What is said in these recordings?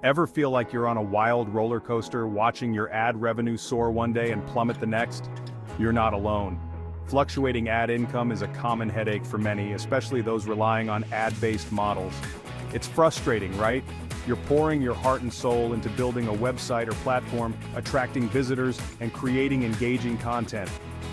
Ever feel like you're on a wild roller coaster watching your ad revenue soar one day and plummet the next? You're not alone. Fluctuating ad income is a common headache for many, especially those relying on ad-based models. It's frustrating, right? You're pouring your heart and soul into building a website or platform, attracting visitors, and creating engaging content.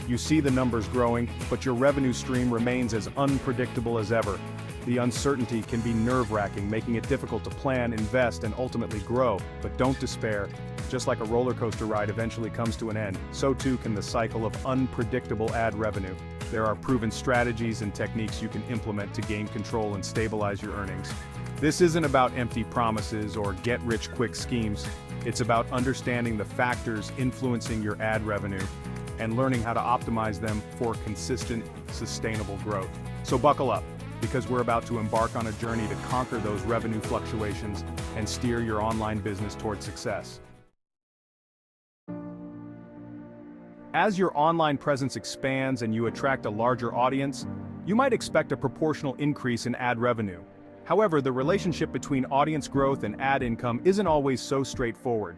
You see the numbers growing, but your revenue stream remains as unpredictable as ever. The uncertainty can be nerve-wracking, making it difficult to plan, invest, and ultimately grow. But don't despair. Just like a roller coaster ride eventually comes to an end, so too can the cycle of unpredictable ad revenue. There are proven strategies and techniques you can implement to gain control and stabilize your earnings. This isn't about empty promises or get-rich-quick schemes. It's about understanding the factors influencing your ad revenue and learning how to optimize them for consistent, sustainable growth. So buckle up, because we're about to embark on a journey to conquer those revenue fluctuations and steer your online business toward success. As your online presence expands and you attract a larger audience, you might expect a proportional increase in ad revenue. However, the relationship between audience growth and ad income isn't always so straightforward.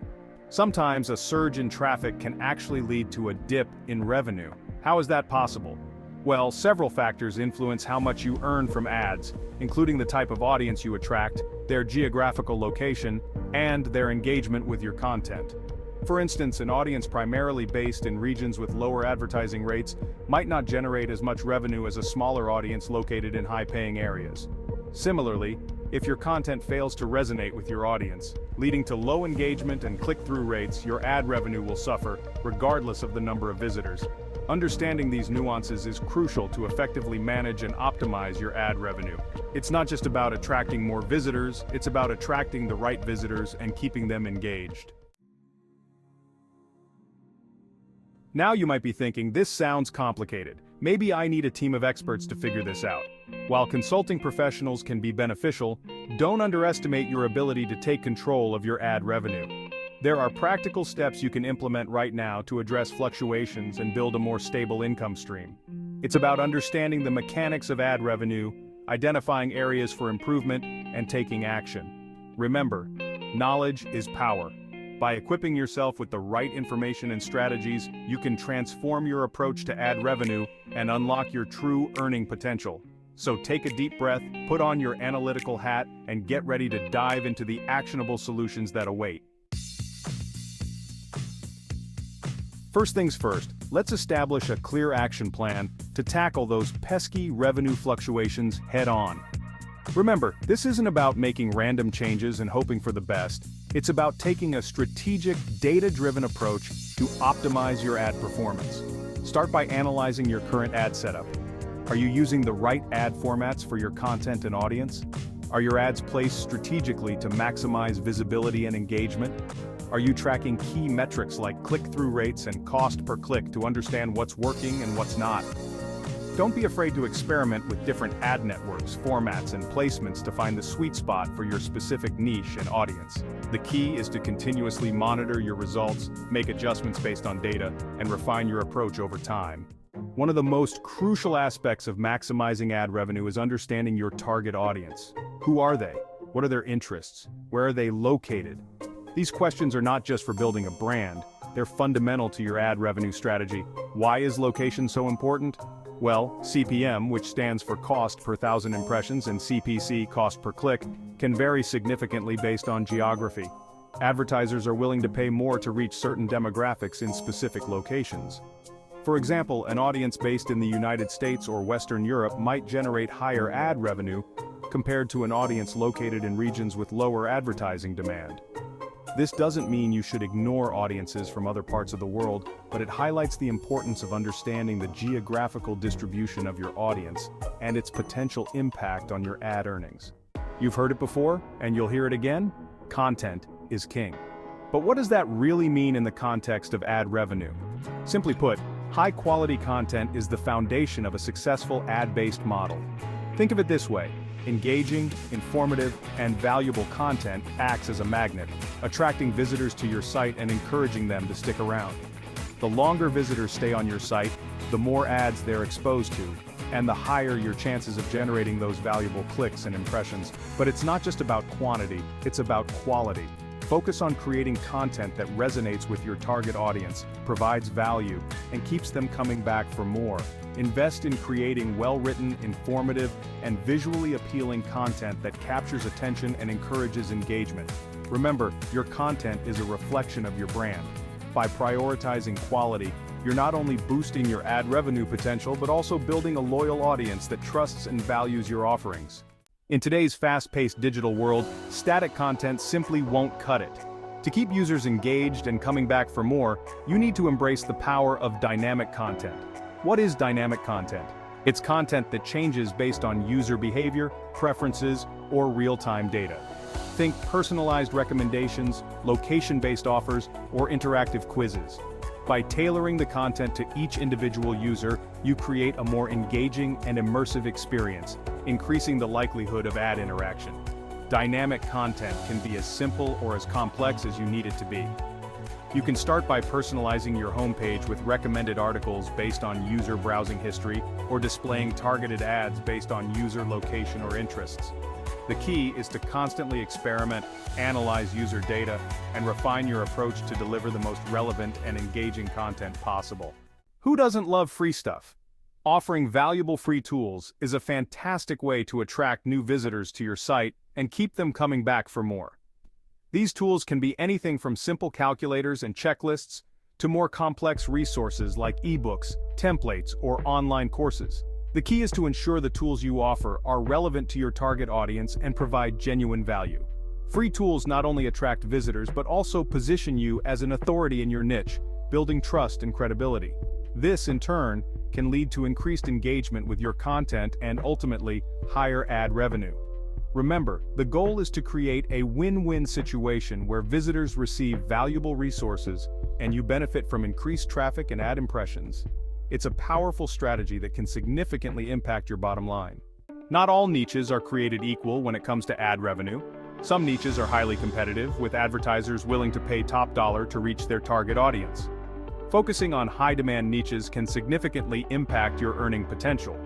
Sometimes a surge in traffic can actually lead to a dip in revenue. How is that possible? Well, several factors influence how much you earn from ads, including the type of audience you attract, their geographical location, and their engagement with your content. For instance, an audience primarily based in regions with lower advertising rates might not generate as much revenue as a smaller audience located in high-paying areas. Similarly, if your content fails to resonate with your audience, leading to low engagement and click-through rates, your ad revenue will suffer, regardless of the number of visitors. Understanding these nuances is crucial to effectively manage and optimize your ad revenue. It's not just about attracting more visitors, it's about attracting the right visitors and keeping them engaged. Now you might be thinking, this sounds complicated. Maybe I need a team of experts to figure this out. While consulting professionals can be beneficial, don't underestimate your ability to take control of your ad revenue. There are practical steps you can implement right now to address fluctuations and build a more stable income stream. It's about understanding the mechanics of ad revenue, identifying areas for improvement, and taking action. Remember, knowledge is power. By equipping yourself with the right information and strategies, you can transform your approach to ad revenue and unlock your true earning potential. So take a deep breath, put on your analytical hat, and get ready to dive into the actionable solutions that await. First things first, let's establish a clear action plan to tackle those pesky revenue fluctuations head-on. Remember, this isn't about making random changes and hoping for the best. It's about taking a strategic, data-driven approach to optimize your ad performance. Start by analyzing your current ad setup. Are you using the right ad formats for your content and audience? Are your ads placed strategically to maximize visibility and engagement? Are you tracking key metrics like click-through rates and cost per click to understand what's working and what's not? Don't be afraid to experiment with different ad networks, formats, and placements to find the sweet spot for your specific niche and audience. The key is to continuously monitor your results, make adjustments based on data, and refine your approach over time. One of the most crucial aspects of maximizing ad revenue is understanding your target audience. Who are they? What are their interests? Where are they located? These questions are not just for building a brand, they're fundamental to your ad revenue strategy. Why is location so important? Well, CPM, which stands for cost per thousand impressions, and CPC, cost per click, can vary significantly based on geography. Advertisers are willing to pay more to reach certain demographics in specific locations. For example, an audience based in the United States or Western Europe might generate higher ad revenue compared to an audience located in regions with lower advertising demand. This doesn't mean you should ignore audiences from other parts of the world, but it highlights the importance of understanding the geographical distribution of your audience and its potential impact on your ad earnings. You've heard it before, and you'll hear it again? Content is king. But what does that really mean in the context of ad revenue? Simply put, high-quality content is the foundation of a successful ad-based model. Think of it this way. Engaging, informative, and valuable content acts as a magnet, attracting visitors to your site and encouraging them to stick around. The longer visitors stay on your site, the more ads they're exposed to, and the higher your chances of generating those valuable clicks and impressions. But it's not just about quantity, it's about quality. Focus on creating content that resonates with your target audience, provides value, and keeps them coming back for more. Invest in creating well-written, informative, and visually appealing content that captures attention and encourages engagement. Remember, your content is a reflection of your brand. By prioritizing quality, you're not only boosting your ad revenue potential but also building a loyal audience that trusts and values your offerings. In today's fast-paced digital world, static content simply won't cut it. To keep users engaged and coming back for more, you need to embrace the power of dynamic content. What is dynamic content? It's content that changes based on user behavior, preferences, or real-time data. Think personalized recommendations, location-based offers, or interactive quizzes. By tailoring the content to each individual user, you create a more engaging and immersive experience, increasing the likelihood of ad interaction. Dynamic content can be as simple or as complex as you need it to be. You can start by personalizing your homepage with recommended articles based on user browsing history, or displaying targeted ads based on user location or interests. The key is to constantly experiment, analyze user data, and refine your approach to deliver the most relevant and engaging content possible. Who doesn't love free stuff? Offering valuable free tools is a fantastic way to attract new visitors to your site and keep them coming back for more. These tools can be anything from simple calculators and checklists to more complex resources like ebooks, templates, or online courses. The key is to ensure the tools you offer are relevant to your target audience and provide genuine value. Free tools not only attract visitors but also position you as an authority in your niche, building trust and credibility. This, in turn, can lead to increased engagement with your content and ultimately higher ad revenue. Remember, the goal is to create a win-win situation where visitors receive valuable resources and you benefit from increased traffic and ad impressions. It's a powerful strategy that can significantly impact your bottom line. Not all niches are created equal when it comes to ad revenue. Some niches are highly competitive, with advertisers willing to pay top dollar to reach their target audience. Focusing on high-demand niches can significantly impact your earning potential.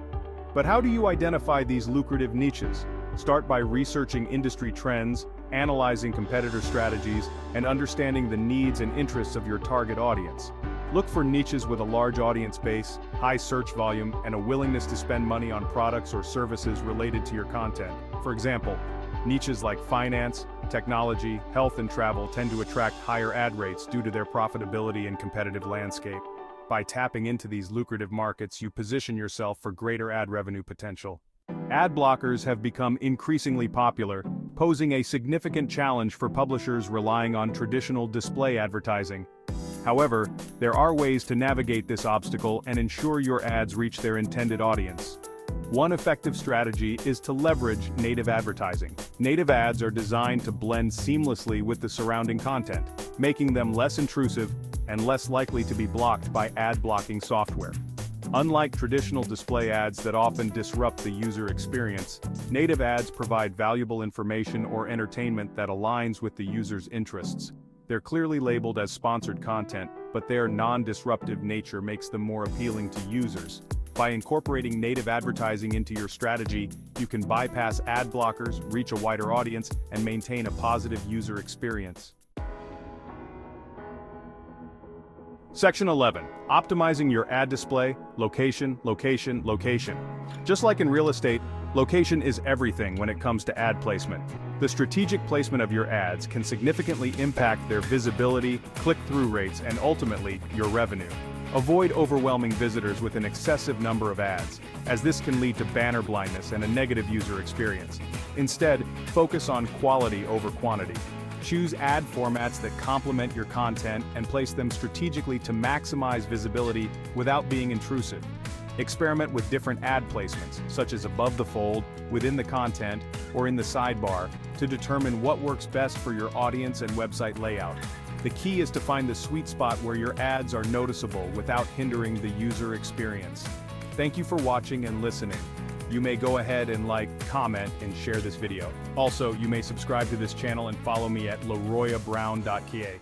But how do you identify these lucrative niches? Start by researching industry trends, analyzing competitor strategies, and understanding the needs and interests of your target audience. Look for niches with a large audience base, high search volume, and a willingness to spend money on products or services related to your content. For example, niches like finance, technology, health, and travel tend to attract higher ad rates due to their profitability and competitive landscape. By tapping into these lucrative markets, you position yourself for greater ad revenue potential. Ad blockers have become increasingly popular, posing a significant challenge for publishers relying on traditional display advertising. However, there are ways to navigate this obstacle and ensure your ads reach their intended audience. One effective strategy is to leverage native advertising. Native ads are designed to blend seamlessly with the surrounding content, making them less intrusive and less likely to be blocked by ad blocking software. Unlike traditional display ads that often disrupt the user experience, native ads provide valuable information or entertainment that aligns with the user's interests. They're clearly labeled as sponsored content, but their non-disruptive nature makes them more appealing to users. By incorporating native advertising into your strategy, you can bypass ad blockers, reach a wider audience, and maintain a positive user experience. Section 11. Optimizing your ad display, location, location, location. Just like in real estate, location is everything when it comes to ad placement. The strategic placement of your ads can significantly impact their visibility, click-through rates, and ultimately, your revenue. Avoid overwhelming visitors with an excessive number of ads, as this can lead to banner blindness and a negative user experience. Instead, focus on quality over quantity. Choose ad formats that complement your content and place them strategically to maximize visibility without being intrusive. Experiment with different ad placements, such as above the fold, within the content, or in the sidebar, to determine what works best for your audience and website layout. The key is to find the sweet spot where your ads are noticeable without hindering the user experience. Thank you for watching and listening. You may go ahead and like, comment, and share this video. Also, you may subscribe to this channel and follow me at leroybrown.ca.